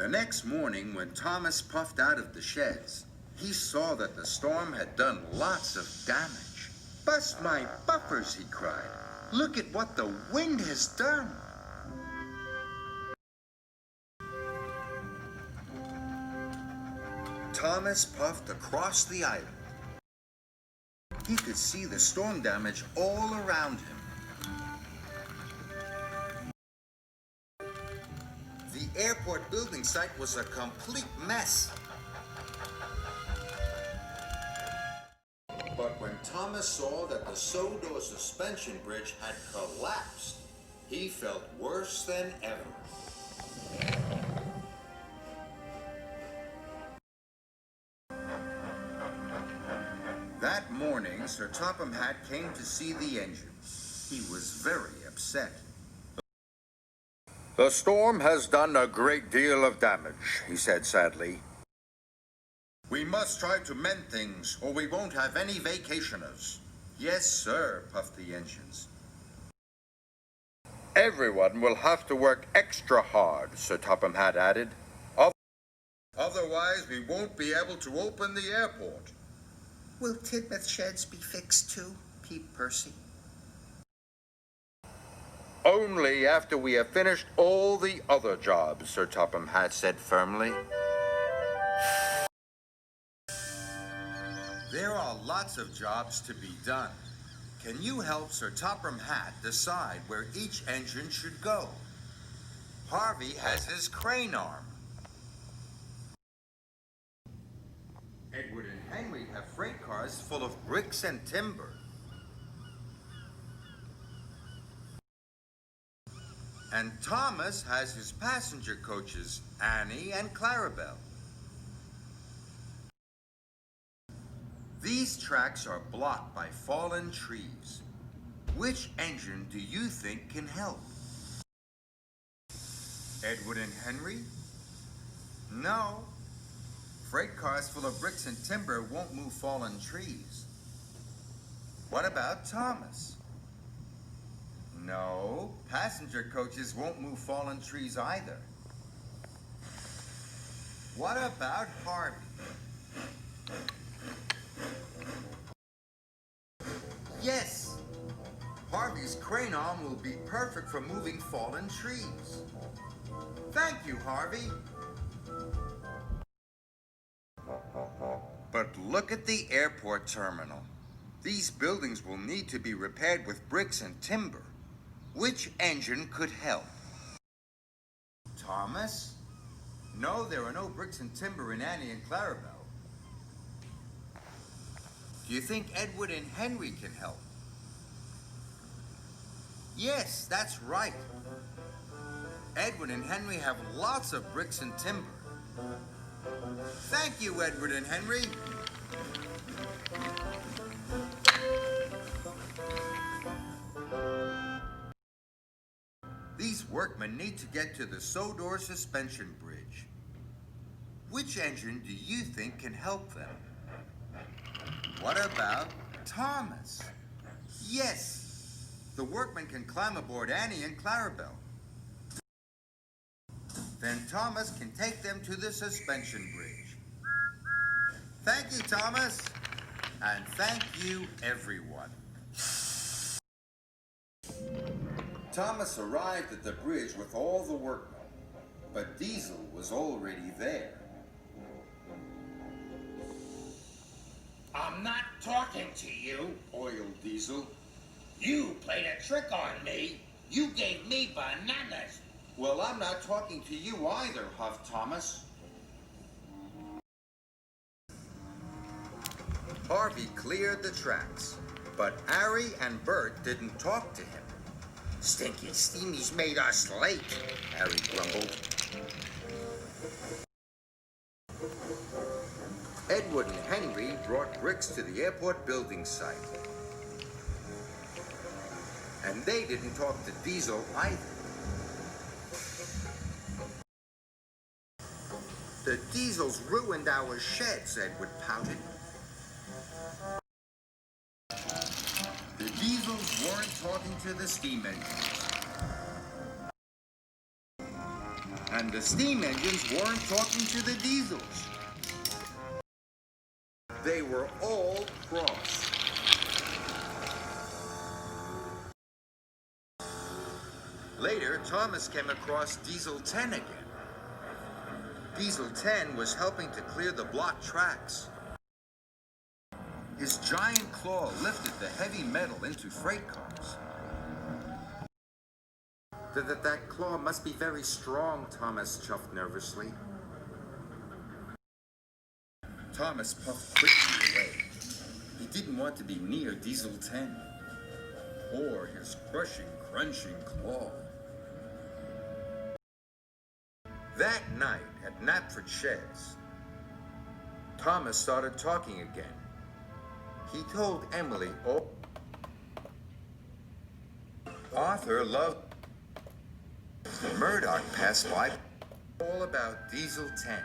The next morning, when Thomas puffed out of the sheds, he saw that the storm had done lots of damage. "Bust my buffers," he cried. "Look at what the wind has done." Thomas puffed across the island. He could see the storm damage all around him. The airport building site was a complete mess. But when Thomas saw that the Sodor suspension bridge had collapsed, he felt worse than ever. That morning, Sir Topham Hatt came to see the engine. He was very upset. "The storm has done a great deal of damage," he said sadly. "We must try to mend things, or we won't have any vacationers." "Yes, sir," puffed the engines. "Everyone will have to work extra hard," Sir Topham Hatt added. "Otherwise, we won't be able to open the airport." "Will Tidmouth sheds be fixed too?" peeped Percy. "Only after we have finished all the other jobs," Sir Topham Hatt said firmly. There are lots of jobs to be done. Can you help Sir Topham Hatt decide where each engine should go? Harvey has his crane arm. Edward and Henry have freight cars full of bricks and timber. And Thomas has his passenger coaches, Annie and Clarabelle. These tracks are blocked by fallen trees. Which engine do you think can help? Edward and Henry? No. Freight cars full of bricks and timber won't move fallen trees. What about Thomas? No, passenger coaches won't move fallen trees either. What about Harvey? Yes, Harvey's crane arm will be perfect for moving fallen trees. Thank you, Harvey. But look at the airport terminal. These buildings will need to be repaired with bricks and timber. Which engine could help? Thomas? No, there are no bricks and timber in Annie and Clarabelle. Do you think Edward and Henry can help? Yes, that's right. Edward and Henry have lots of bricks and timber. Thank you, Edward and Henry. These workmen need to get to the Sodor suspension bridge. Which engine do you think can help them? What about Thomas? Yes, the workmen can climb aboard Annie and Clarabelle. Then Thomas can take them to the suspension bridge. Thank you, Thomas. And thank you, everyone. Thomas arrived at the bridge with all the workmen, but Diesel was already there. I'm not talking to you. Oil Diesel. You played a trick on me. You gave me bananas. Well, I'm not talking to you either, Huff Thomas. Harvey cleared the tracks, but Harry and Bert didn't talk to him. Stinky Steamy's made us late, Harry grumbled. Edward and Henry brought bricks to the airport building site. And they didn't talk to Diesel either. The Diesels ruined our sheds, Edward pouted. The Diesels weren't talking to the steam engines. And the steam engines weren't talking to the diesels. They were all cross. Later, Thomas came across Diesel 10 again. Diesel 10 was helping to clear the blocked tracks. His giant claw lifted the heavy metal into freight cars. That claw must be very strong, Thomas chuffed nervously. Thomas puffed quickly away. He didn't want to be near Diesel 10 or his crushing, crunching claw. That night at Knapford Sheds, Thomas started talking again. He told Emily Arthur loved Murdoch passed by all about Diesel 10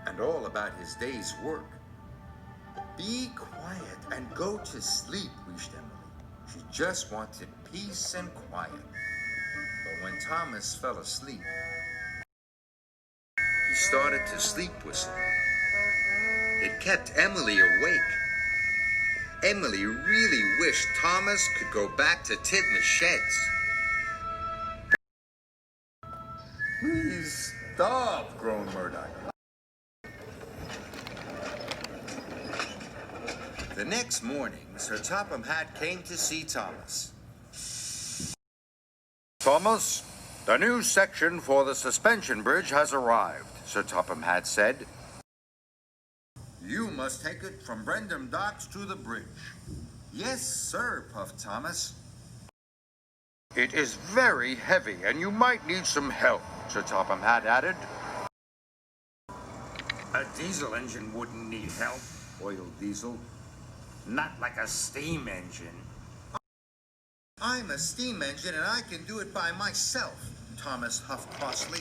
and all about his day's work. Be quiet and go to sleep, wished Emily. She just wanted peace and quiet. But when Thomas fell asleep, he started to sleep whistle. It kept Emily awake. Emily really wished Thomas could go back to Titmus Sheds. Please stop, groaned Murdoch. The next morning, Sir Topham Hatt came to see Thomas. Thomas, the new section for the suspension bridge has arrived, Sir Topham Hatt said. You must take it from Brendam Docks to the bridge. Yes, sir, puffed Thomas. It is very heavy, and you might need some help, Sir Topham Hatt added. A diesel engine wouldn't need help, oiled Diesel. Not like a steam engine. I'm a steam engine, and I can do it by myself, Thomas huffed crossly.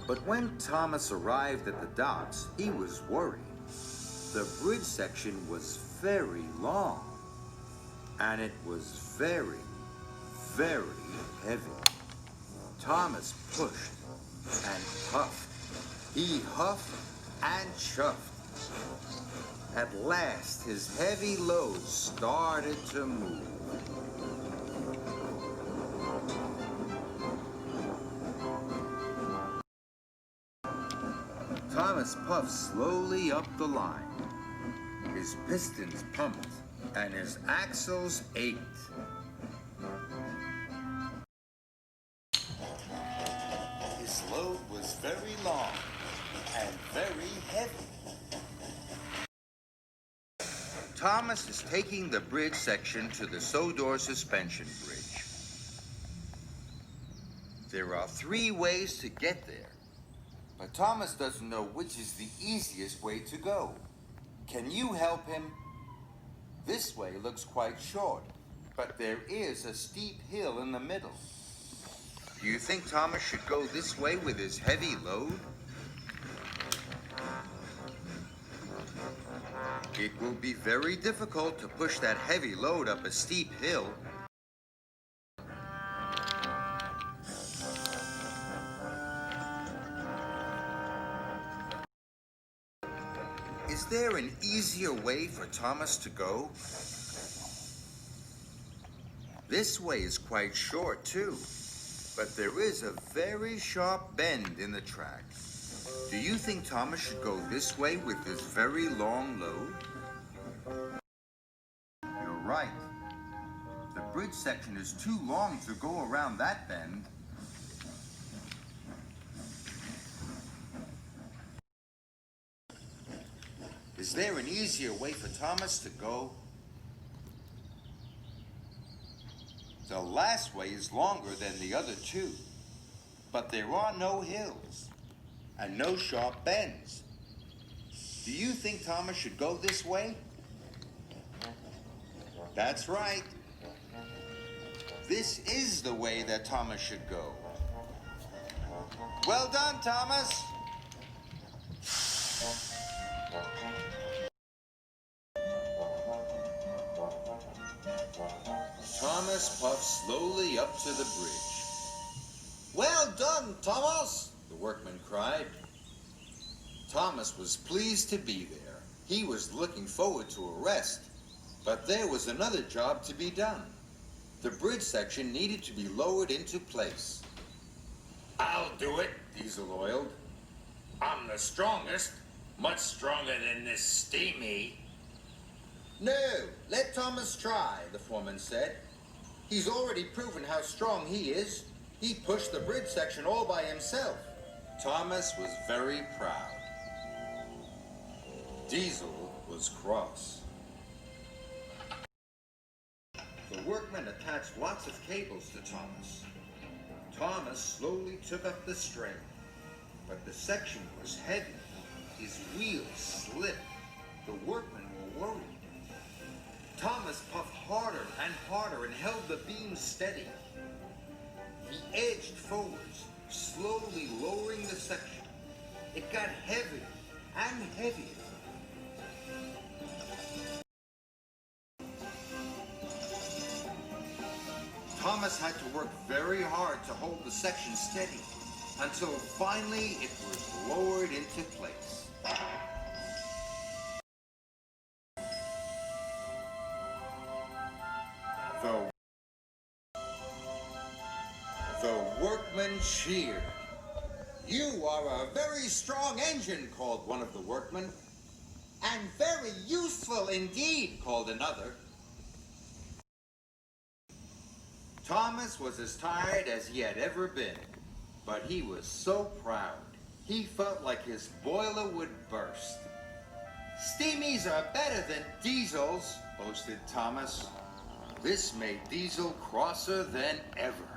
But when Thomas arrived at the docks, he was worried. The bridge section was very long, and it was very, very heavy. Thomas pushed and puffed. He huffed and chuffed. At last, his heavy load started to move. Thomas puffed slowly up the line. His pistons pumped and his axles ached. His load was very long and very heavy. Thomas is taking the bridge section to the Sodor suspension bridge. There are 3 ways to get there. But Thomas doesn't know which is the easiest way to go. Can you help him? This way looks quite short, but there is a steep hill in the middle. Do you think Thomas should go this way with his heavy load? It will be very difficult to push that heavy load up a steep hill. Is there an easier way for Thomas to go? This way is quite short too, but there is a very sharp bend in the track. Do you think Thomas should go this way with this very long load? You're right. The bridge section is too long to go around that bend. Is there an easier way for Thomas to go? The last way is longer than the other two, but there are no hills and no sharp bends. Do you think Thomas should go this way? That's right. This is the way that Thomas should go. Well done, Thomas. Thomas puffed slowly up to the bridge. Well done, Thomas, The workman cried. Thomas was pleased to be there. He was looking forward to a rest, but there was another job to be done. The bridge section needed to be lowered into place. I'll do it. Diesel oiled. I'm the strongest, much stronger than this Steamy. No, let Thomas try, the foreman said. He's already proven how strong he is. He pushed the bridge section all by himself. Thomas was very proud. Diesel was cross. The workmen attached lots of cables to Thomas. Thomas slowly took up the strain, but the section was heavy. His wheels slipped. The workmen were worried. Thomas puffed harder and held the beam steady. He edged forwards, slowly lowering the section. It got heavier and heavier. Thomas had to work very hard to hold the section steady until finally it was lowered into place. The workmen cheered. "You are a very strong engine," called one of the workmen. "And very useful indeed," called another. Thomas was as tired as he had ever been, but he was so proud. He felt like his boiler would burst. "Steamies are better than diesels," boasted Thomas. This made Diesel crosser than ever.